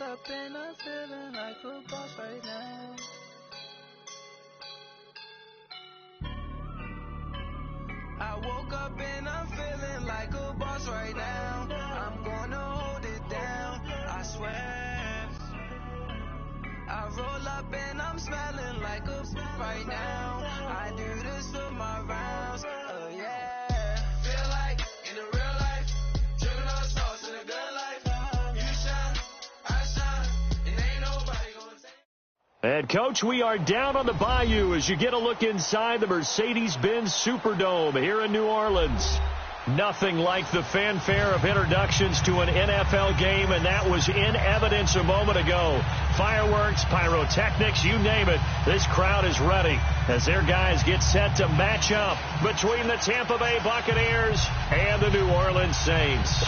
woke up and I'm feeling like a boss right now. I woke up and I'm feeling like a boss right now. I'm gonna hold it down, I swear. I roll up and I'm smelling like a right now. I do this for my rounds, yeah. Feel like in the real life, dripping on sauce in a good life. You shine, I shine, and ain't nobody gonna take. And, Coach, we are down on the bayou as you get a look inside the Mercedes-Benz Superdome here in New Orleans. Nothing like the fanfare of introductions to an NFL game, and that was in evidence a moment ago. Fireworks, pyrotechnics, you name it. This crowd is ready as their guys get set to match up between the Tampa Bay Buccaneers and the New Orleans Saints.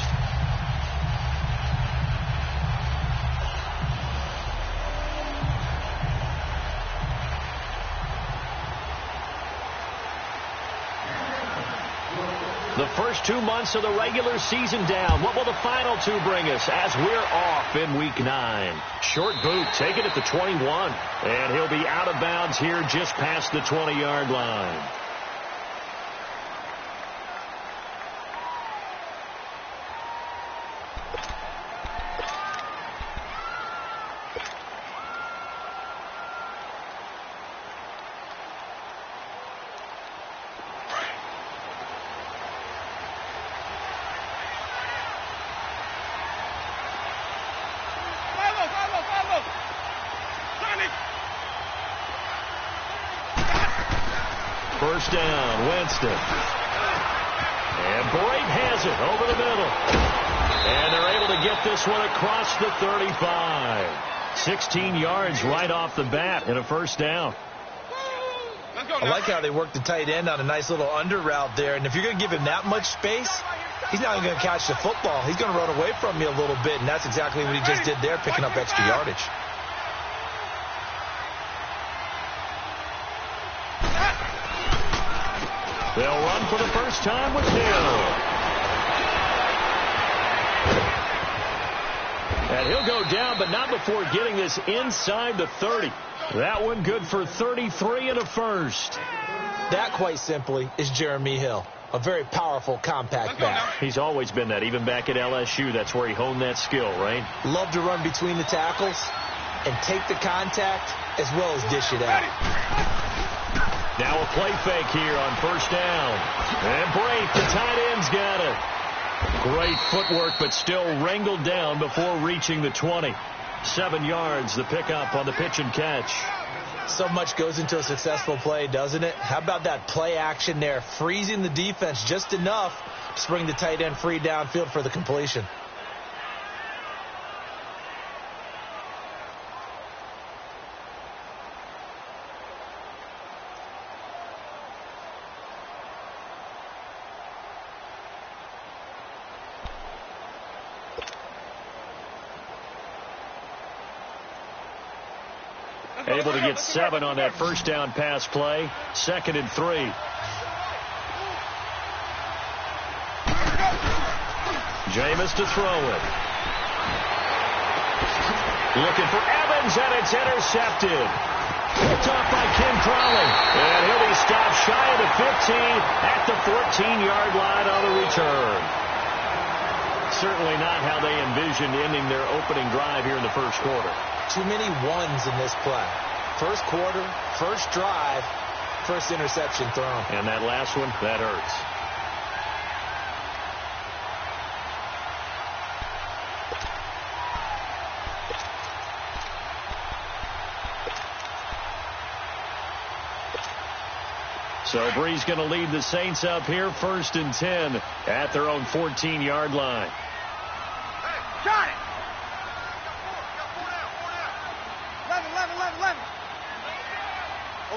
The first 2 months of the regular season down. What will the final two bring us as we're off in Week 9? Short boot, taken at the 21. And he'll be out of bounds here just past the 20-yard line. First down, Winston. And Brate has it over the middle. And they're able to get this one across the 35. 16 yards right off the bat and a first down. I like how they work the tight end on a nice little under route there. And if you're going to give him that much space, he's not going to catch the football. He's going to run away from you a little bit, and that's exactly what he just did there, picking up extra yardage. They'll run for the first time with Hill. And he'll go down, but not before getting this inside the 30. That one good for 33 and a first. That, quite simply, is Jeremy Hill. A very powerful, compact back. He's always been that, even back at LSU. That's where he honed that skill, right? Love to run between the tackles and take the contact as well as dish it out. Now a play fake here on first down. And Brate, the tight end's got it. Great footwork, but still wrangled down before reaching the 20. 7 yards, the pickup on the pitch and catch. So much goes into a successful play, doesn't it? How about that play action there, freezing the defense just enough to spring the tight end free downfield for the completion. Able to get 7 on that first down pass play. 2nd and 3. Jameis to throw it. Looking for Evans, and it's intercepted. Picked off by Ken Crowley. And he'll be stopped shy of the 15 at the 14-yard line on the return. Certainly not how they envisioned ending their opening drive here in the first quarter. Too many ones in this play. First quarter, first drive, first interception thrown. And that last one, that hurts. So Bree's going to lead the Saints up here, 1st and 10 at their own 14-yard line. Hey, got it! Got 4 down. 11.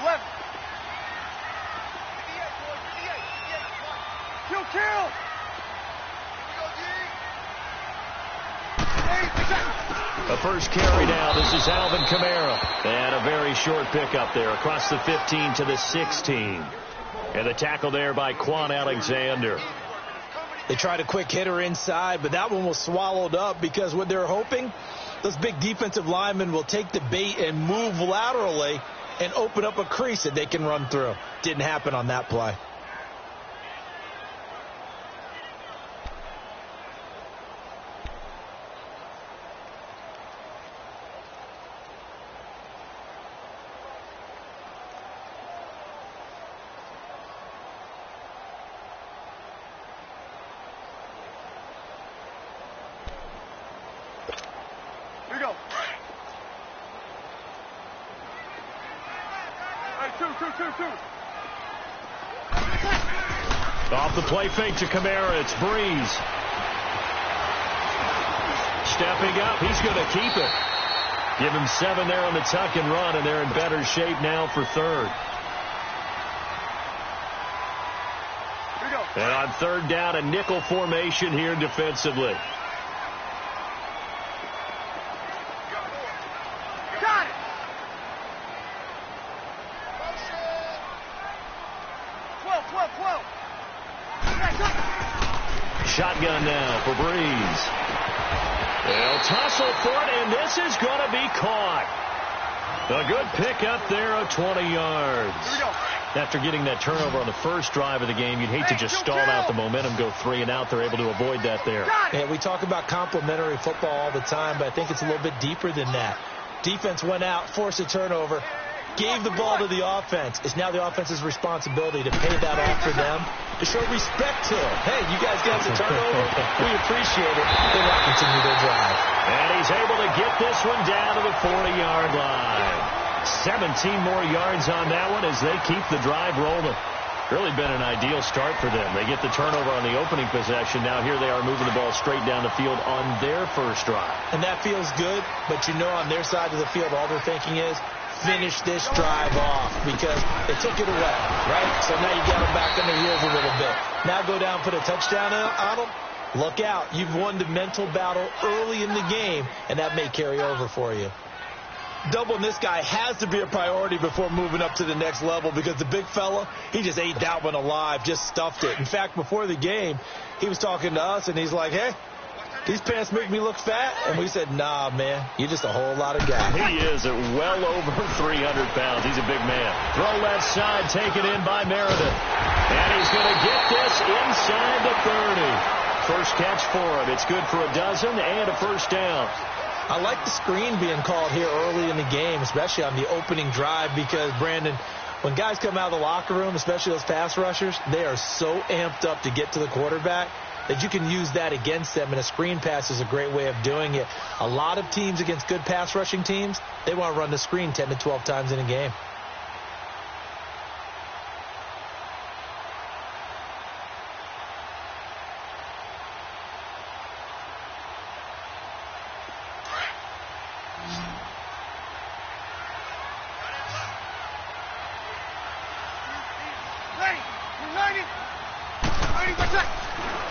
11. Kill. A first carry down. This is Alvin Kamara. And a very short pickup there across the 15 to the 16. And the tackle there by Quan Alexander. They tried a quick hitter inside, but that one was swallowed up because what they're hoping, those big defensive linemen will take the bait and move laterally and open up a crease that they can run through. Didn't happen on that play. Off the play fake to Kamara, it's Breeze. Stepping up, he's going to keep it. Give him 7 there on the tuck and run, and they're in better shape now for third. And on third down, a nickel formation here defensively. Got it! Shotgun now for Breeze. They'll tussle for it, and this is going to be caught. A good pickup there of 20 yards. After getting that turnover on the first drive of the game, you'd hate to just stall out the momentum, go 3 and out. They're able to avoid that there. Yeah, we talk about complementary football all the time, but I think it's a little bit deeper than that. Defense went out, forced a turnover, gave the ball to the offense. It's now the offense's responsibility to pay that off for them, to show respect to them. Hey, you guys got the turnover. We appreciate it. They want to continue their drive. And he's able to get this one down to the 40-yard line. 17 more yards on that one as they keep the drive rolling. Really been an ideal start for them. They get the turnover on the opening possession. Now here they are moving the ball straight down the field on their first drive. And that feels good, but you know on their side of the field all they're thinking is, finish this drive off because they took it away, right? So now you got them back on their heels a little bit. Now go down, put a touchdown on them. Look out. You've won the mental battle early in the game, and that may carry over for you. Doubling this guy has to be a priority before moving up to the next level because the big fella, he just ate that one alive, just stuffed it. In fact, before the game, he was talking to us, and he's like, hey, these pants make me look fat. And we said, nah, man, you're just a whole lot of guy. He is at well over 300 pounds. He's a big man. Throw left side, taken in by Meredith. And he's going to get this inside the 30. First catch for him. It's good for a dozen and a first down. I like the screen being called here early in the game, especially on the opening drive because, Brandon, when guys come out of the locker room, especially those pass rushers, they are so amped up to get to the quarterback that you can use that against them, and a screen pass is a great way of doing it. A lot of teams against good pass rushing teams, they want to run the screen 10 to 12 times in a game.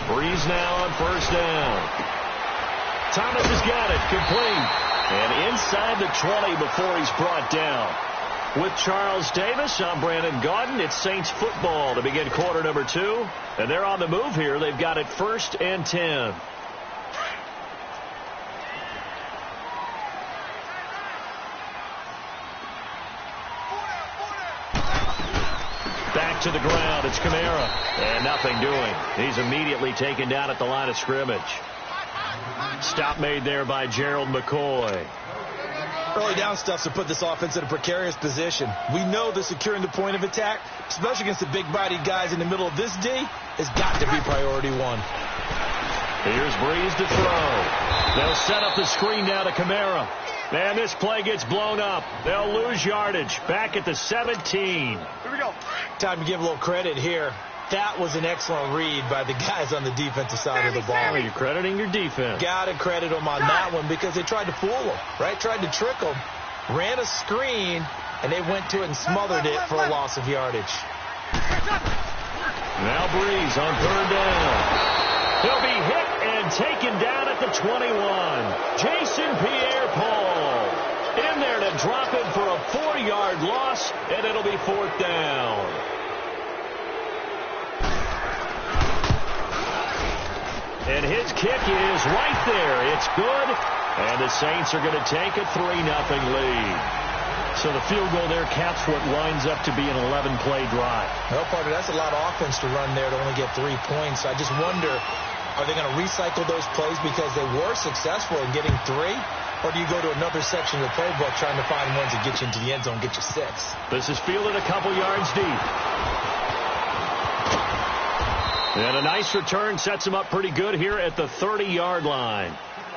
Breeze now on first down. Thomas has got it, complete. And inside the 20 before he's brought down. With Charles Davis, I'm Brandon Gaudin. It's Saints football to begin quarter number 2. And they're on the move here. They've got it 1st and 10. Back to the ground. It's Kamara. And nothing doing. He's immediately taken down at the line of scrimmage. Stop made there by Gerald McCoy. Early down stuff to put this offense in a precarious position. We know that securing the point of attack, especially against the big-bodied guys in the middle of this D, has got to be priority 1. Here's Breeze to throw. They'll set up the screen now to Kamara. And this play gets blown up. They'll lose yardage. Back at the 17. Here we go. Time to give a little credit here. That was an excellent read by the guys on the defensive side of the ball. Oh, you're crediting your defense. Got to credit them on that one because they tried to fool them, right? Tried to trick them. Ran a screen, and they went to it and smothered it for a loss of yardage. Now Breeze on third down. He'll be hit and taken down at the 21. Jason Pierre-Paul in there to drop him for a 4-yard loss, and it'll be 4th down. And his kick is right there. It's good. And the Saints are going to take a 3-0 lead. So the field goal there caps what winds up to be an 11-play drive. Well, partner, that's a lot of offense to run there to only get 3 points. I just wonder, are they going to recycle those plays because they were successful in getting 3? Or do you go to another section of the playbook trying to find ones that get you into the end zone, get you 6? This is fielded a couple yards deep. And a nice return sets him up pretty good here at the 30-yard line.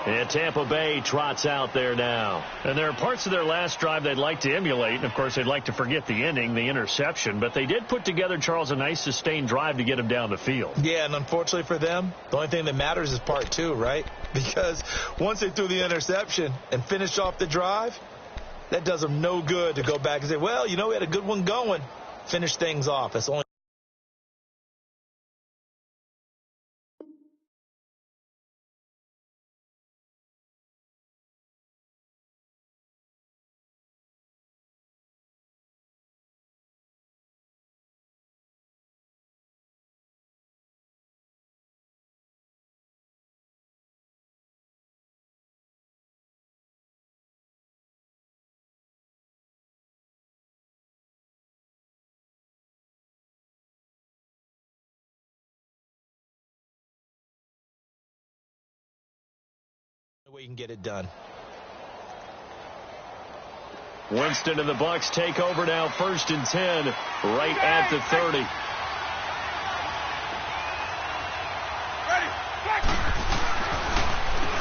And Tampa Bay trots out there now. And there are parts of their last drive they'd like to emulate. And, of course, they'd like to forget the ending, the interception. But they did put together, Charles, a nice sustained drive to get him down the field. Yeah, and unfortunately for them, the only thing that matters is part 2, right? Because once they threw the interception and finished off the drive, that does them no good to go back and say, well, you know, we had a good one going. Finish things off. That's only the way you can get it done. Winston and the Bucs take over now, 1st and 10, right at the 30.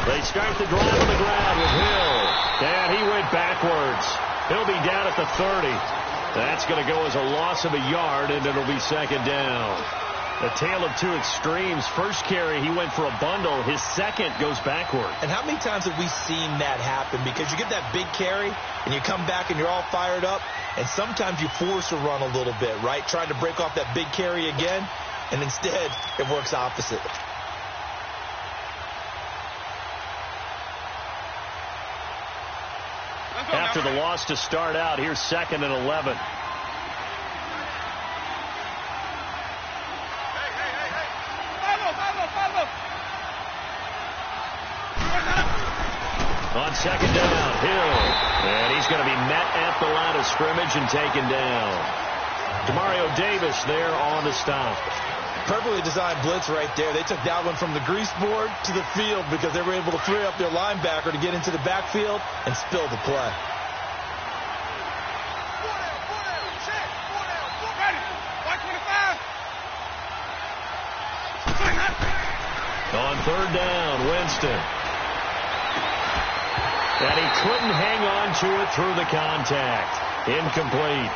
They start the drive on the ground with Hill. And he went backwards. He'll be down at the 30. That's going to go as a loss of a yard, and it'll be 2nd down. A tale of 2 extremes. First carry, he went for a bundle. His second goes backward. And how many times have we seen that happen? Because you get that big carry, and you come back, and you're all fired up, and sometimes you force a run a little bit, right? Trying to break off that big carry again, and instead it works opposite. After the loss to start out, here's 2nd and 11. On 2nd down, Hill. And he's going to be met at the line of scrimmage and taken down. Demario Davis there on the stop. Perfectly designed blitz right there. They took that one from the grease board to the field because they were able to free up their linebacker to get into the backfield and spill the play. On 3rd down, Winston. And he couldn't hang on to it through the contact. Incomplete.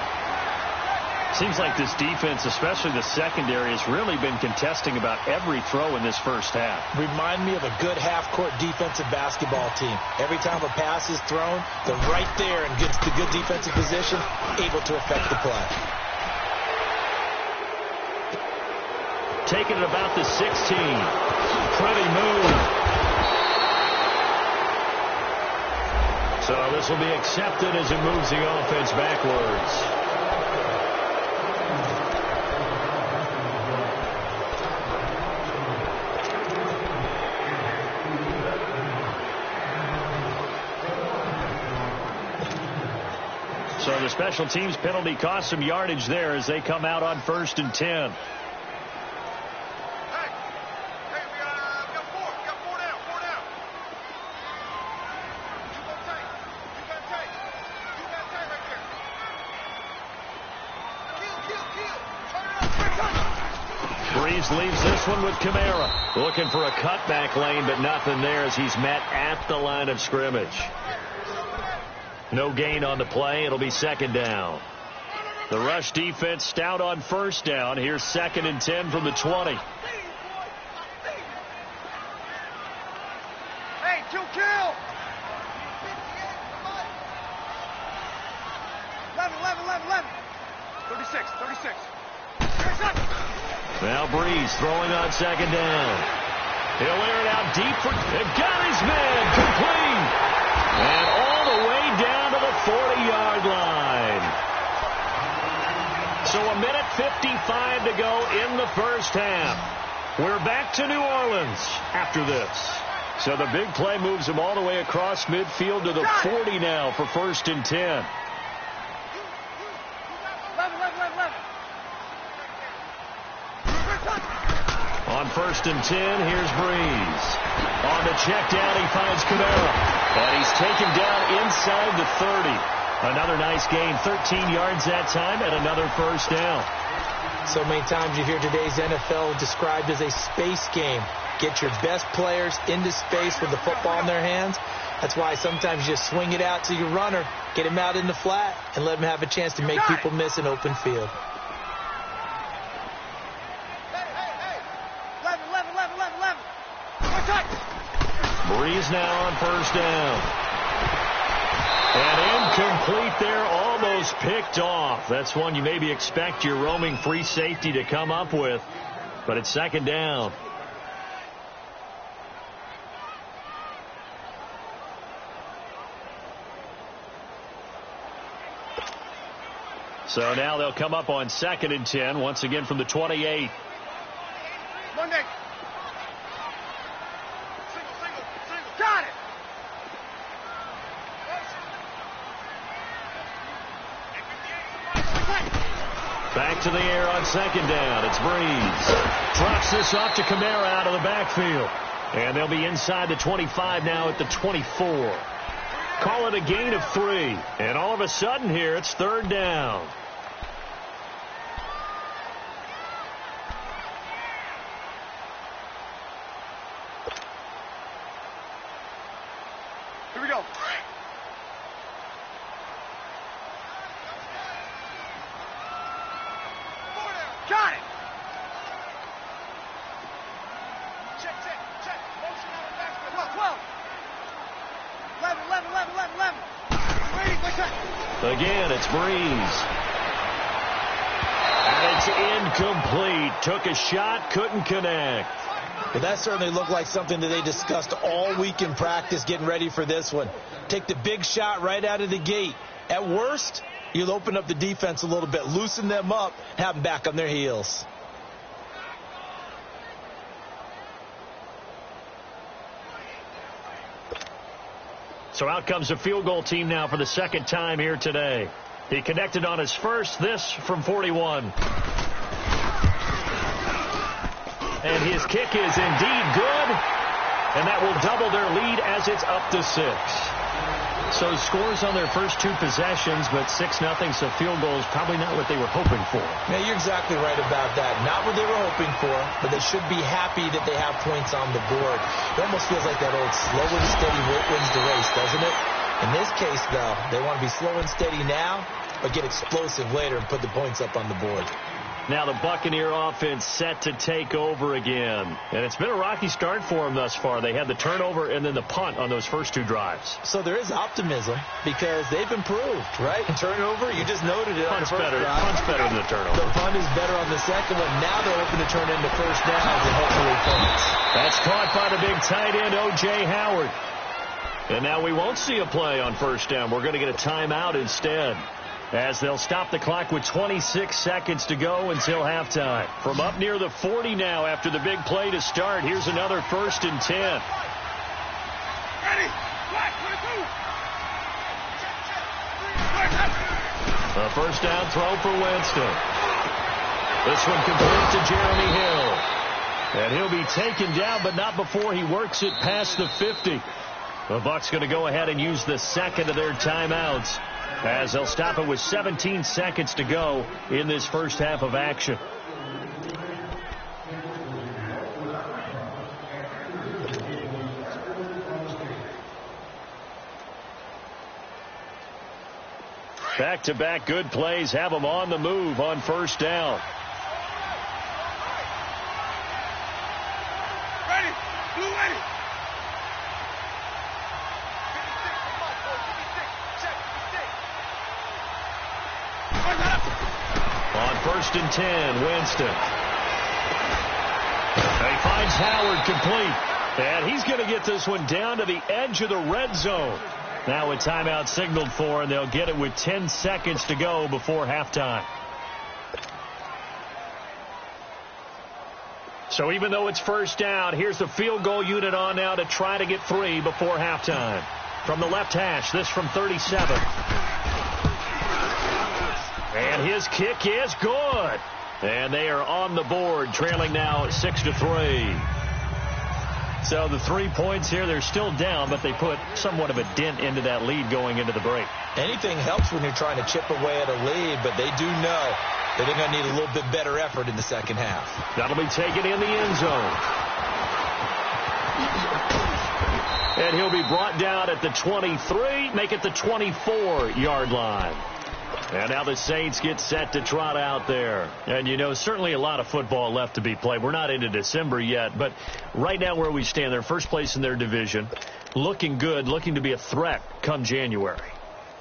Seems like this defense, especially the secondary, has really been contesting about every throw in this first half. Remind me of a good half-court defensive basketball team. Every time a pass is thrown, they're right there and gets the good defensive position, able to affect the play. Taking it about the 16. Pretty move. So this will be accepted as it moves the offense backwards. So the special teams penalty cost some yardage there as they come out on 1st and 10. Leaves this one with Kamara. Looking for a cutback lane, but nothing there as he's met at the line of scrimmage. No gain on the play. It'll be 2nd down. The rush defense stout on 1st down. Here's 2nd and 10 from the 20. Hey, 2 kill. 11. 36. Now Breeze throwing on 2nd down. He'll air it out deep for... They've got his man complete. And all the way down to the 40-yard line. So 1:55 to go in the first half. We're back to New Orleans after this. So the big play moves them all the way across midfield to the 40 now for 1st and 10. On 1st and 10, here's Breeze. On the check down, he finds Kamara. And he's taken down inside the 30. Another nice gain, 13 yards that time, and another 1st down. So many times you hear today's NFL described as a space game. Get your best players into space with the football in their hands. That's why sometimes you just swing it out to your runner, get him out in the flat, and let him have a chance to make people miss an open field. Breeze now on 1st down. And incomplete there, almost picked off. That's one you maybe expect your roaming free safety to come up with, but it's 2nd down. So now they'll come up on 2nd and 10, once again from the 28. Monday. Got it. Back to the air on 2nd down. It's Breeze. Drops this off to Kamara out of the backfield. And they'll be inside the 25 now at the 24. Call it a gain of 3. And all of a sudden here, it's 3rd down. Here we go. Got it. Check. Motion out of back. 12. 11. Again, it's Breeze. And it's incomplete. Took a shot, couldn't connect. Well, that certainly looked like something that they discussed all week in practice getting ready for this one. Take the big shot right out of the gate. At worst, you'll open up the defense a little bit, loosen them up, have them back on their heels. So out comes a field goal team now for the 2nd time here today. He connected on his first, this from 41. And his kick is indeed good. And that will double their lead as it's up to 6. So scores on their first 2 possessions, but 6-0, so field goal is probably not what they were hoping for. Yeah, you're exactly right about that. Not what they were hoping for, but they should be happy that they have points on the board. It almost feels like that old slow and steady wins the race, doesn't it? In this case, though, they want to be slow and steady now, but get explosive later and put the points up on the board. Now the Buccaneer offense set to take over again. And it's been a rocky start for them thus far. They had the turnover and then the punt on those first 2 drives. So there is optimism because they've improved, right? Turnover, you just noted it. Punt's on the first better. drive. Punt's better than the turnover. The punt is better on the second one. Now they're hoping to turn into 1st downs and hopefully points. That's caught by the big tight end, O.J. Howard. And now we won't see a play on 1st down. We're going to get a timeout instead, as they'll stop the clock with 26 seconds to go until halftime. From up near the 40 now after the big play to start, here's another 1st and 10. Ready. A 1st down throw for Winston. This one complete to Jeremy Hill. And he'll be taken down, but not before he works it past the 50. The Bucs going to go ahead and use the 2nd of their timeouts, as they'll stop it with 17 seconds to go in this first half of action. Back-to-back good plays have them on the move on 1st down. Ready. Blue ready. On 1st and 10, Winston. He finds Howard complete. And he's going to get this one down to the edge of the red zone. Now a timeout signaled for, and they'll get it with 10 seconds to go before halftime. So even though it's first down, here's the field goal unit on now to try to get 3 before halftime. From the left hash, this from 37. And his kick is good. And they are on the board, trailing now 6-3. So the 3 points here, they're still down, but they put somewhat of a dent into that lead going into the break. Anything helps when you're trying to chip away at a lead, but they do know that they're going to need a little bit better effort in the second half. That'll be taken in the end zone. And he'll be brought down at the 23, make it the 24-yard line. And now the Saints get set to trot out there. And, you know, certainly a lot of football left to be played. We're not into December yet, but right now where we stand, they're first place in their division, looking good, looking to be a threat come January.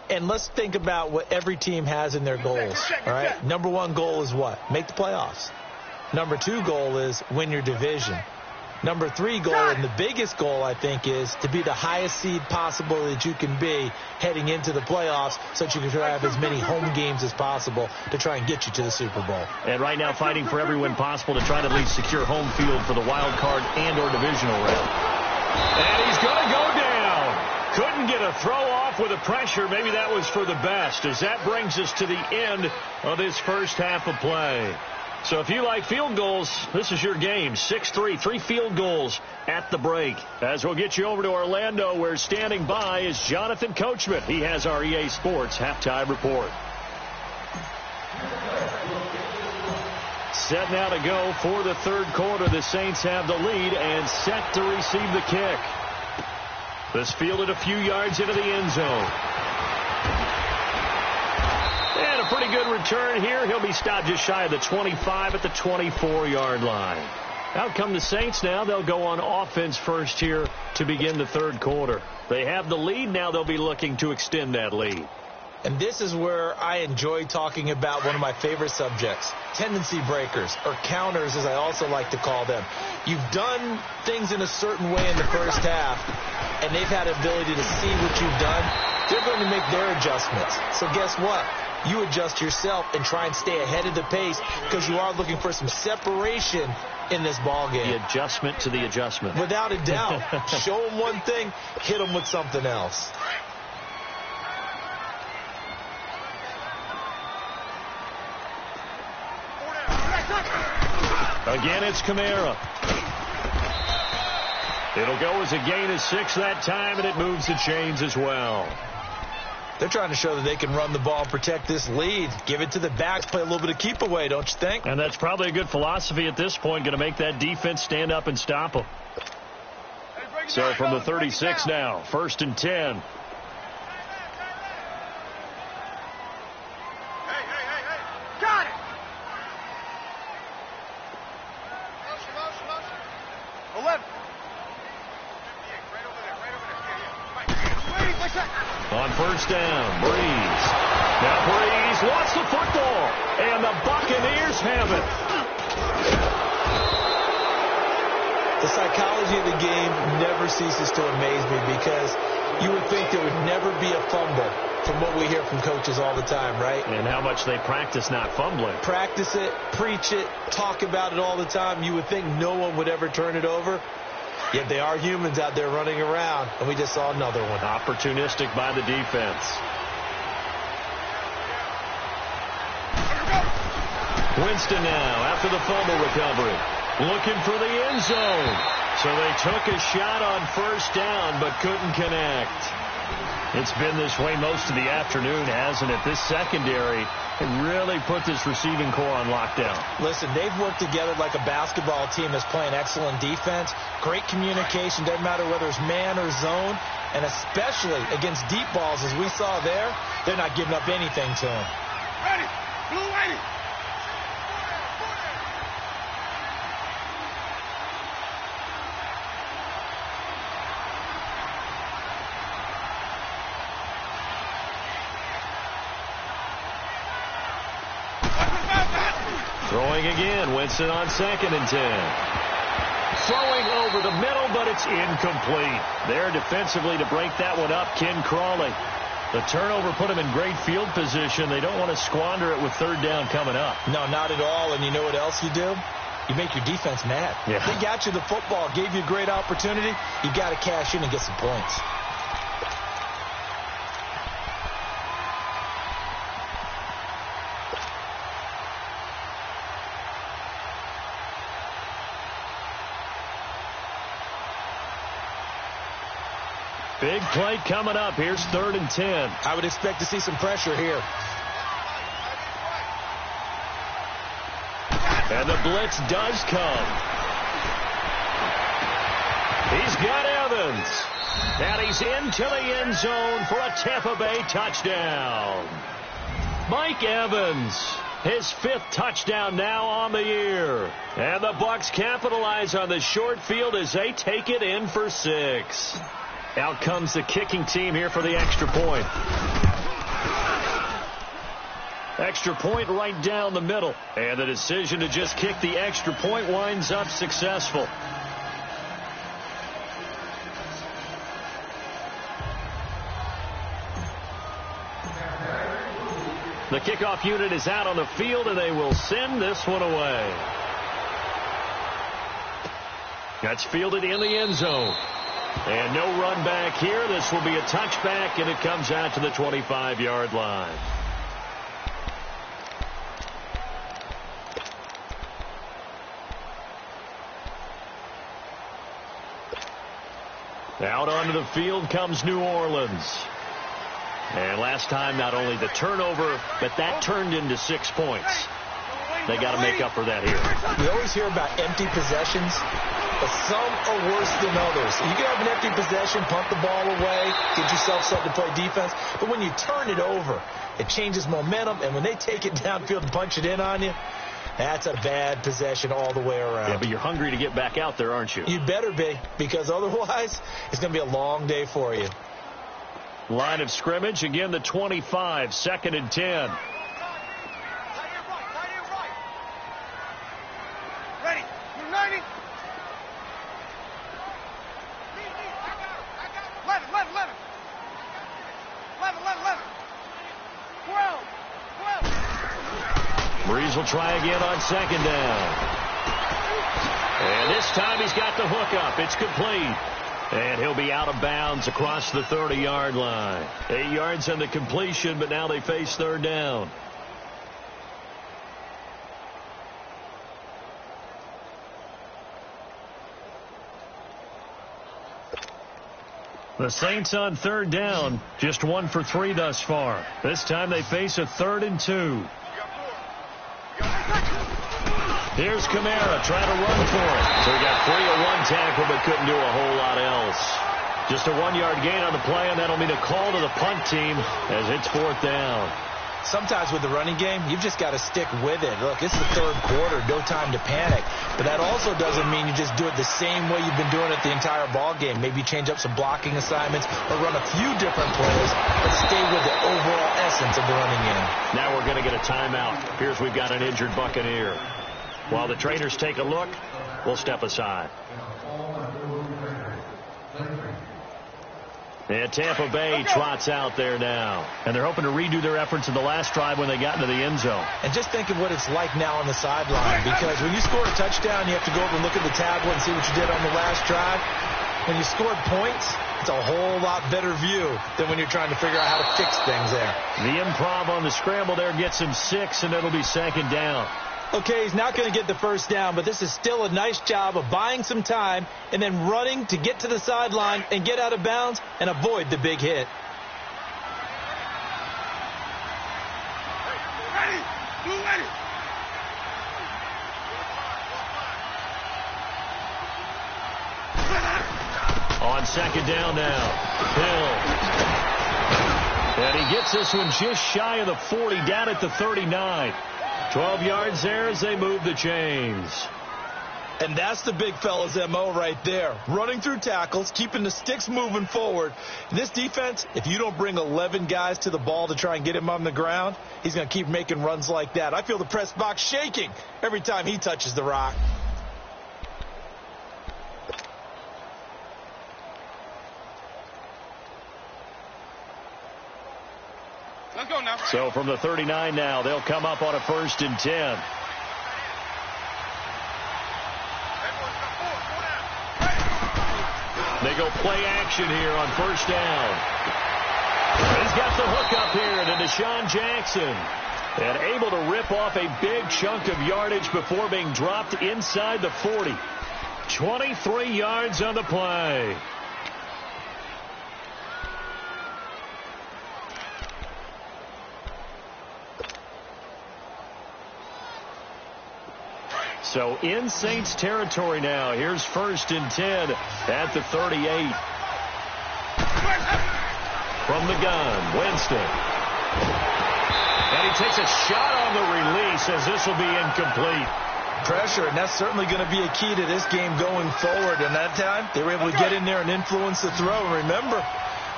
And let's think about what every team has in their goals, all right? Number 1 goal is what? Make the playoffs. Number 2 goal is win your division. Number 3 goal, and the biggest goal, I think, is to be the highest seed possible that you can be heading into the playoffs so that you can have as many home games as possible to try and get you to the Super Bowl. And right now fighting for every win possible to try to at least secure home field for the wild card and or divisional round. And he's going to go down. Couldn't get a throw off with the pressure. Maybe that was for the best, as that brings us to the end of this first half of play. So if you like field goals, this is your game. 6-3, 3 field goals at the break. As we'll get you over to Orlando, where standing by is Jonathan Coachman. He has our EA Sports halftime report. Set now to go for the third quarter. The Saints have the lead and set to receive the kick. This fielded a few yards into the end zone. And a pretty good return here. He'll be stopped just shy of the 25 at the 24-yard line. Out come the Saints now. They'll go on offense first here to begin the third quarter. They have the lead. Now they'll be looking to extend that lead. And this is where I enjoy talking about one of my favorite subjects, tendency breakers, or counters as I also like to call them. You've done things in a certain way in the first half, and they've had the ability to see what you've done. They're going to make their adjustments. So guess what? You adjust yourself and try and stay ahead of the pace because you are looking for some separation in this ball game. The adjustment to the adjustment. Without a doubt. Show them one thing, hit them with something else. Again, it's Kamara. It'll go as a gain of 6 that time, and it moves the chains as well. They're trying to show that they can run the ball, protect this lead, give it to the backs, play a little bit of keep away, don't you think? And that's probably a good philosophy at this point, going to make that defense stand up and stop them. So from the 36 now, 1st and 10. Got it. 11. On first down, Breeze. Now Breeze wants the football, and the Buccaneers have it. The psychology of the game never ceases to amaze me because you would think there would never be a fumble from what we hear from coaches all the time, right? And how much they practice not fumbling. Practice it, preach it, talk about it all the time. You would think no one would ever turn it over. Yet they are humans out there running around, and we just saw another one. Opportunistic by the defense. Winston now after the fumble recovery. Looking for the end zone. So they took a shot on first down, but couldn't connect. It's been this way most of the afternoon, hasn't it? This secondary really put this receiving core on lockdown. Listen, they've worked together like a basketball team that's playing excellent defense. Great communication, doesn't matter whether it's man or zone. And especially against deep balls, as we saw there, they're not giving up anything to them. Ready. Blue ready. Throwing again, Winston on 2nd and 10. Throwing over the middle, but it's incomplete. There defensively to break that one up, Ken Crawley. The turnover put him in great field position. They don't want to squander it with 3rd down coming up. No, not at all. And you know what else you do? you make your defense mad. Yeah. They got you the football, gave you a great opportunity. You got to cash in and get some points. Big play coming up. Here's 3rd and 10. I would expect to see some pressure here. And the blitz does come. He's got Evans. And he's into the end zone for a Tampa Bay touchdown. Mike Evans, his 5th touchdown now on the year. And the Bucs capitalize on the short field as they take it in for 6. Out comes the kicking team here for the extra point. Extra point right down the middle. And the decision to just kick the extra point winds up successful. The kickoff unit is out on the field, and they will send this one away. That's fielded in the end zone. And no run back here. This will be a touchback, and it comes out to the 25-yard line. Out onto the field comes New Orleans. And last time, not only the turnover, but that turned into 6 points. They got to make up for that here. We always hear about empty possessions, but some are worse than others. You can have an empty possession, punt the ball away, get yourself something to play defense. But when you turn it over, it changes momentum. And when they take it downfield and punch it in on you, that's a bad possession all the way around. Yeah, but you're hungry to get back out there, aren't you? You better be, because otherwise it's going to be a long day for you. Line of scrimmage, again the 25, 2nd and 10. Ready. You're 90. 11. 12. Breeze will try again on 2nd down. And this time he's got the hook up. It's complete. And he'll be out of bounds across the 30-yard line. 8 yards on the completion, but now they face 3rd down. The Saints on 3rd down, just 1 for 3 thus far. This time they face a 3rd and 2. Here's Kamara trying to run for it. So he got free of 1 tackle but couldn't do a whole lot else. Just a 1-yard gain on the play, and that'll mean a call to the punt team as it's 4th down. Sometimes with the running game, you've just got to stick with it. Look, it's the 3rd quarter, no time to panic. But that also doesn't mean you just do it the same way you've been doing it the entire ball game. Maybe you change up some blocking assignments or run a few different plays, but stay with the overall essence of the running game. Now we're going to get a timeout. Here's we've got an injured Buccaneer. While the trainers take a look, we'll step aside. And Tampa Bay trots out there now. And they're hoping to redo their efforts in the last drive when they got into the end zone. And just think of what it's like now on the sideline. Because when you score a touchdown, you have to go over and look at the tablet and see what you did on the last drive. When you scored points, it's a whole lot better view than when you're trying to figure out how to fix things there. The improv on the scramble there gets him 6, and it'll be 2nd down. Okay, he's not going to get the first down, but this is still a nice job of buying some time and then running to get to the sideline and get out of bounds and avoid the big hit. Ready. On 2nd down now, Hill. And he gets this one just shy of the 40, down at the 39. 12 yards there as they move the chains. And that's the big fella's MO right there. Running through tackles, keeping the sticks moving forward. This defense, if you don't bring 11 guys to the ball to try and get him on the ground, he's going to keep making runs like that. I feel the press box shaking every time he touches the rock. Let's go now. So from the 39 now, they'll come up on a 1st and 10. They go play action here on first down. He's got the hook up here to Deshaun Jackson. And able to rip off a big chunk of yardage before being dropped inside the 40. 23 yards on the play. So in Saints territory now. Here's 1st and 10 at the 38. From the gun, Winston. And he takes a shot on the release as this will be incomplete. Pressure, and that's certainly going to be a key to this game going forward. And that time, they were able to get in there and influence the throw. And remember,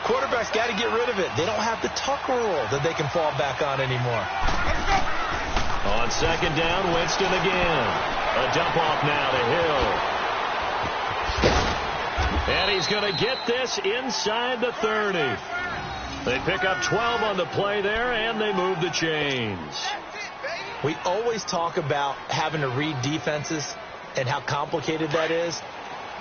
quarterbacks got to get rid of it. They don't have the tucker roll that they can fall back on anymore. On 2nd down, Winston again. A dump off now to Hill. And he's going to get this inside the 30. They pick up 12 on the play there, and they move the chains. We always talk about having to read defenses and how complicated that is.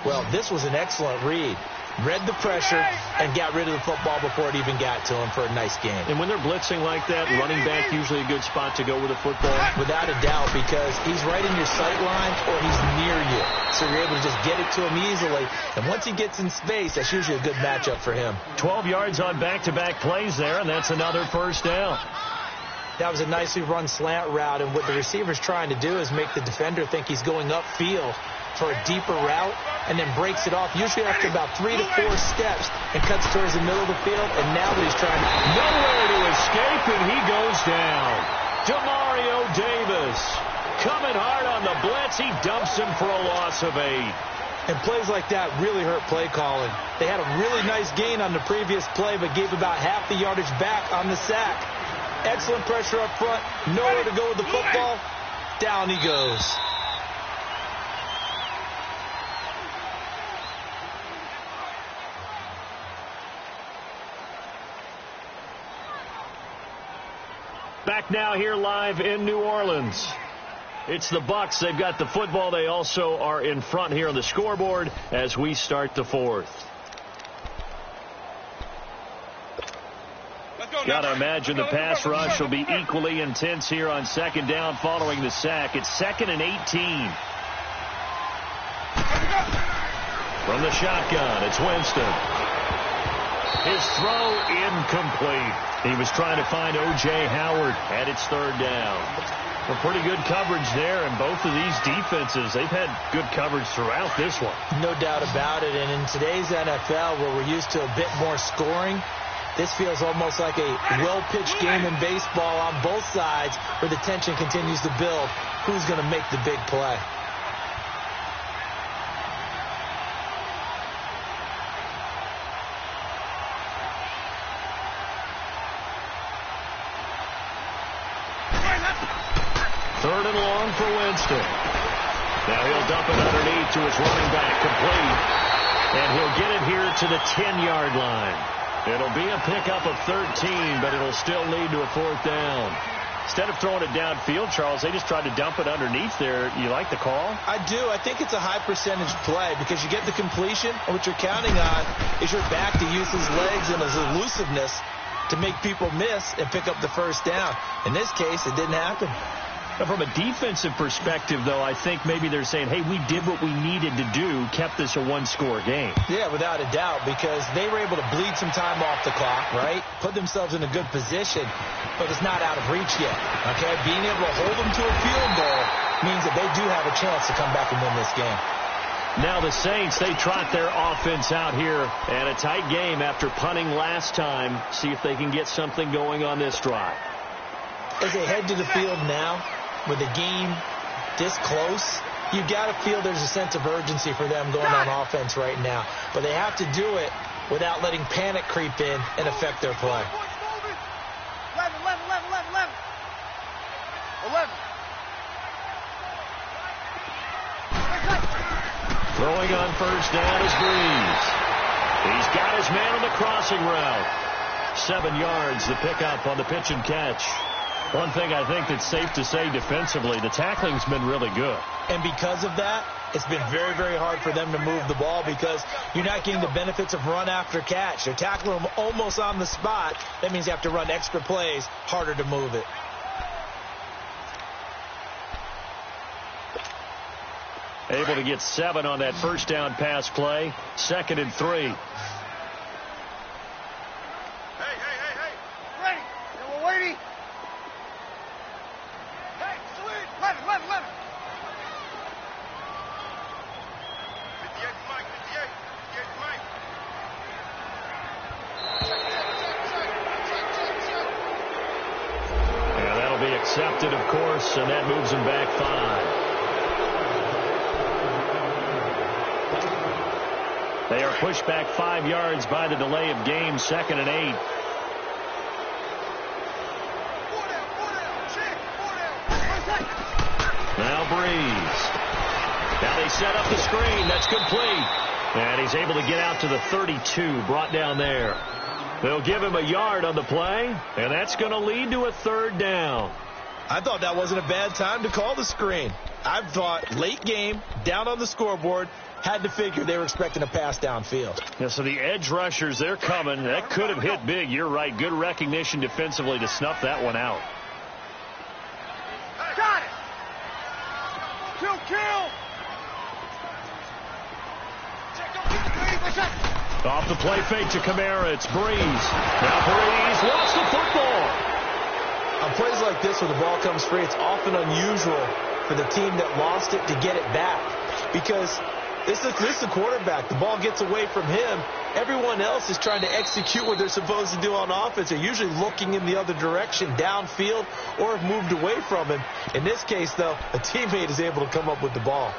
Well, this was an excellent read. Read the pressure and got rid of the football before it even got to him for a nice game. And when they're blitzing like that, running back usually a good spot to go with the football? Without a doubt, because he's right in your sight line or he's near you. So you're able to just get it to him easily. And once he gets in space, that's usually a good matchup for him. 12 yards on back-to-back plays there, and that's another first down. That was a nicely run slant route, and what the receiver's trying to do is make the defender think he's going upfield for a deeper route, and then breaks it off, usually after about 3 to 4 steps, and cuts towards the middle of the field, and now that he's trying to... Nowhere to escape, and he goes down. Demario Davis coming hard on the blitz. He dumps him for a loss of 8. And plays like that really hurt play calling. They had a really nice gain on the previous play, but gave about half the yardage back on the sack. Excellent pressure up front. Nowhere to go with the football. Down he goes. Back now here live in New Orleans. It's the Bucs. They've got the football. They also are in front here on the scoreboard as we start the 4th. Got to imagine the pass rush will be equally intense here on 2nd down following the sack. It's 2nd and 18. From the shotgun, it's Winston. His throw incomplete. He was trying to find O.J. Howard, and it's 3rd down. Well, pretty good coverage there, and both of these defenses, they've had good coverage throughout this one. No doubt about it, and in today's NFL, where we're used to a bit more scoring, this feels almost like a well-pitched game in baseball on both sides, where the tension continues to build. Who's going to make the big play? Third and long for Winston. Now he'll dump it underneath to his running back, complete. And he'll get it here to the 10-yard line. It'll be a pickup of 13, but it'll still lead to a 4th down. Instead of throwing it downfield, Charles, they just tried to dump it underneath there. You like the call? I do. I think it's a high percentage play because you get the completion, and what you're counting on is your back to use his legs and his elusiveness to make people miss and pick up the first down. In this case, it didn't happen. But from a defensive perspective, though, I think maybe they're saying, hey, we did what we needed to do, kept this a one-score game. Yeah, without a doubt, because they were able to bleed some time off the clock, right? Put themselves in a good position, but it's not out of reach yet, okay? Being able to hold them to a field goal means that they do have a chance to come back and win this game. Now the Saints, they trot their offense out here, and a tight game after punting last time. See if they can get something going on this drive. As they head to the field now, with the game this close, you've got to feel there's a sense of urgency for them going on offense right now. But they have to do it without letting panic creep in and affect their play. 11. Throwing on first down is Breeze. He's got his man on the crossing route. 7 yards, the pickup on the pitch and catch. One thing I think that's safe to say defensively, the tackling's been really good. And because of that, it's been very, very hard for them to move the ball because you're not getting the benefits of run after catch. They're tackling them almost on the spot. That means you have to run extra plays, harder to move it. Able to get 7 on that first down pass play. 2nd and 3. Hey. Ready. And we're waiting. Hey, salute. 11. 58 Mike. 58 Mike. Yeah, that'll be accepted, of course, and that moves him back 5. They are pushed back 5 yards by the delay of game. 2nd and 8. Now Breeze. Now they set up the screen. That's complete. And he's able to get out to the 32. Brought down there. They'll give him a yard on the play. And that's going to lead to a 3rd down. I thought that wasn't a bad time to call the screen. I thought late game, down on the scoreboard, had to figure they were expecting a pass downfield. Yeah, so the edge rushers, they're coming. That could have hit big. You're right. Good recognition defensively to snuff that one out. Got it. Kill. Off the play fake to Kamara. It's Breeze. Now Breeze lost the football. On plays like this where the ball comes free, it's often unusual for the team that lost it to get it back. Because this is the quarterback. The ball gets away from him. Everyone else is trying to execute what they're supposed to do on offense. They're usually looking in the other direction, downfield, or have moved away from him. In this case, though, a teammate is able to come up with the ball.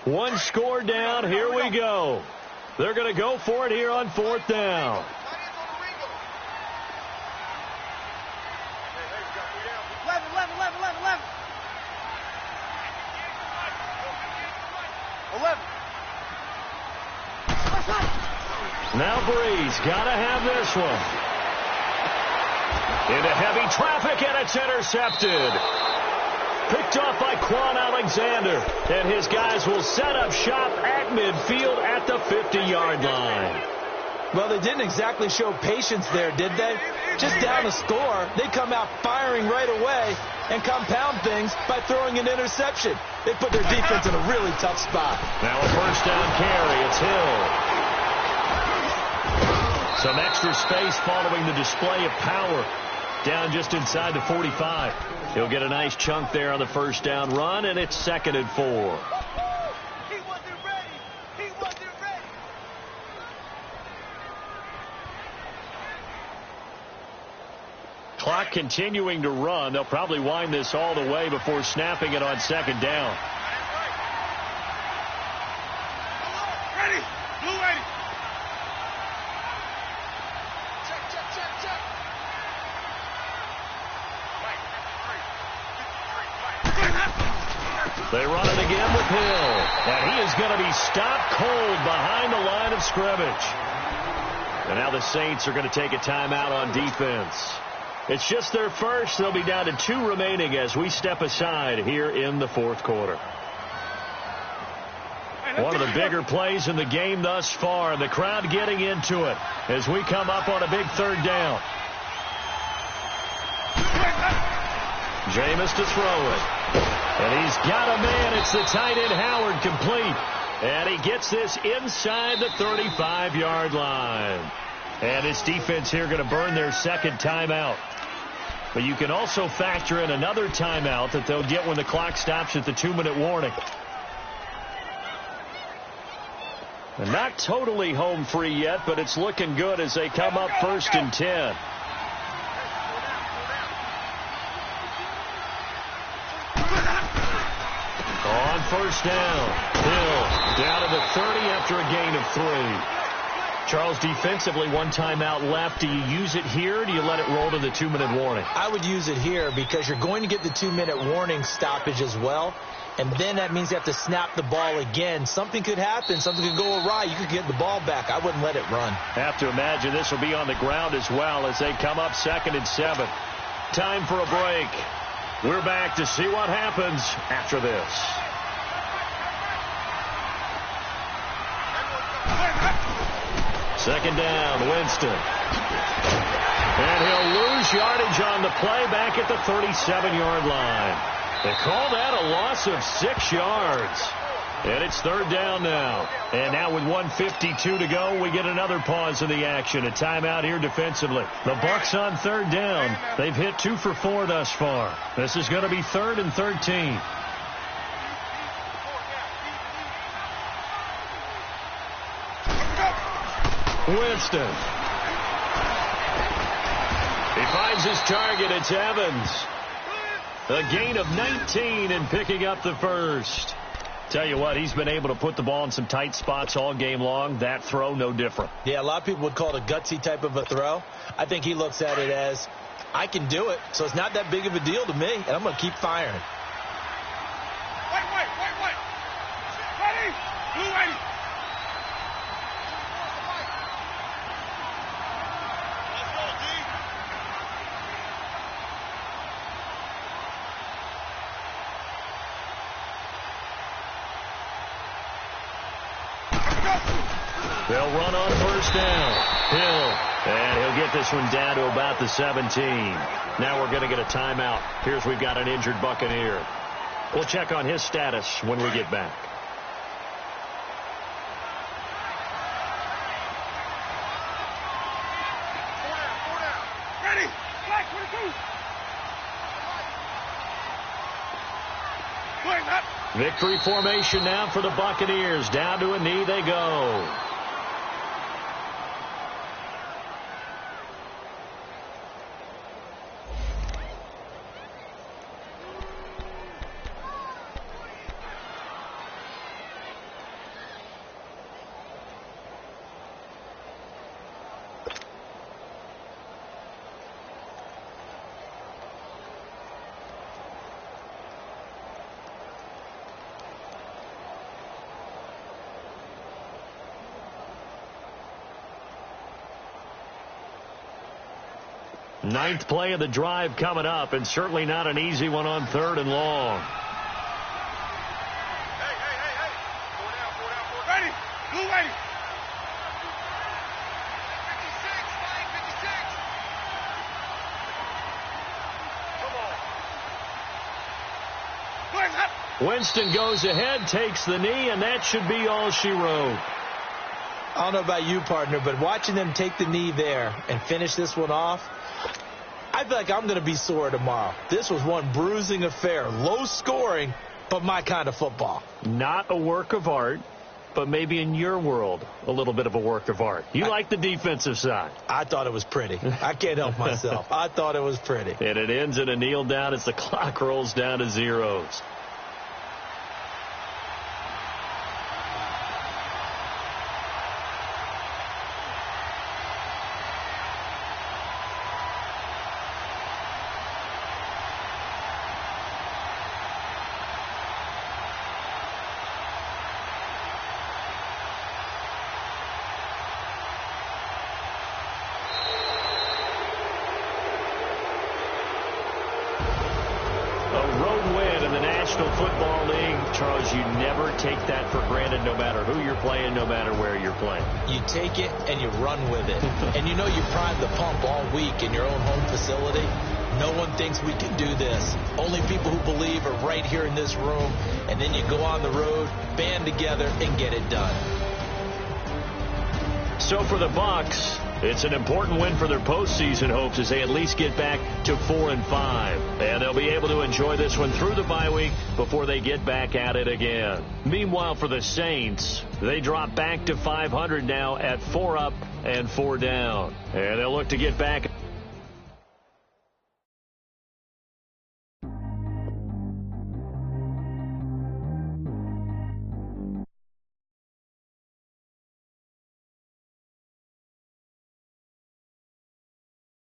One score down. Here we go. They're going to go for it here on 4th down. Now Breeze got to have this one. Into heavy traffic, and it's intercepted. Picked off by Quan Alexander. And his guys will set up shop at midfield at the 50-yard line. Well, they didn't exactly show patience there, did they? Just down a score, they come out firing right away and compound things by throwing an interception. They put their defense in a really tough spot. Now a first down carry. It's Hill. Some extra space following the display of power. Down just inside the 45. He'll get a nice chunk there on the first down run, and it's 2nd and 4. He wasn't ready. Clock continuing to run. They'll probably wind this all the way before snapping it on 2nd down. Ready. Blue ready. They run it again with Hill. And he is going to be stopped cold behind the line of scrimmage. And now the Saints are going to take a timeout on defense. It's just their first. They'll be down to 2 remaining as we step aside here in the 4th quarter. One of the bigger plays in the game thus far. The crowd getting into it as we come up on a big 3rd down. Jameis to throw it. And he's got a man. It's the tight end Howard, complete. And he gets this inside the 35-yard line. And his defense here going to burn their 2nd timeout. But you can also factor in another timeout that they'll get when the clock stops at the 2-minute warning. And not totally home free yet, but it's looking good as they come up 1st and 10. On first down, Hill down to the 30 after a gain of 3. Charles, defensively, 1 timeout left. Do you use it here, or do you let it roll to the 2-minute warning? I would use it here because you're going to get the 2-minute warning stoppage as well. and then that means you have to snap the ball again. Something could happen. Something could go awry. You could get the ball back. I wouldn't let it run. Have to imagine this will be on the ground as well as they come up 2nd and 7. Time for a break. We're back to see what happens after this. Second down, Winston. And he'll lose yardage on the play back at the 37-yard line. They call that a loss of 6 yards. And it's 3rd down now. And now with 1:52 to go, we get another pause in the action. A timeout here defensively. The Bucs on 3rd down. They've hit 2 for 4 thus far. This is going to be 3rd and 13. Winston. He finds his target. It's Evans. A gain of 19 and picking up the first. Tell you what, he's been able to put the ball in some tight spots all game long. That throw, no different. Yeah, a lot of people would call it a gutsy type of a throw. I think he looks at it as, I can do it, so it's not that big of a deal to me, and I'm going to keep firing. Wait. Ready? Blue ready. Let's go, D. They'll run on 1st down. Hill. And he'll get this one down to about the 17. Now we're going to get a timeout. Here's we've got an injured Buccaneer. We'll check on his status when we get back. Four down. Ready? Flag 22. Victory formation now for the Buccaneers. Down to a knee they go. Ninth play of the drive coming up, and certainly not an easy one on 3rd and long. Hey. Four down. Ready? Blue ready. 56, flag 56. Come on. Winston goes ahead, takes the knee, and that should be all she wrote. I don't know about you, partner, but watching them take the knee there and finish this one off, I feel like I'm going to be sore tomorrow. This was one bruising affair. Low scoring, but my kind of football. Not a work of art, but maybe in your world, a little bit of a work of art. You like the defensive side. I thought it was pretty. I can't help myself. I thought it was pretty. And it ends in a kneel down as the clock rolls down to zeros. Football League, Charles, you never take that for granted no matter who you're playing, no matter where you're playing. You take it and you run with it. And you know you primed the pump all week in your own home facility. No one thinks we can do this. Only people who believe are right here in this room. And then you go on the road, band together, and get it done. So for the Bucs, it's an important win for their postseason hopes as they at least get back to 4-5. And they'll be able to enjoy this one through the bye week before they get back at it again. Meanwhile, for the Saints, they drop back to 500 now at 4 up and 4 down. And they'll look to get back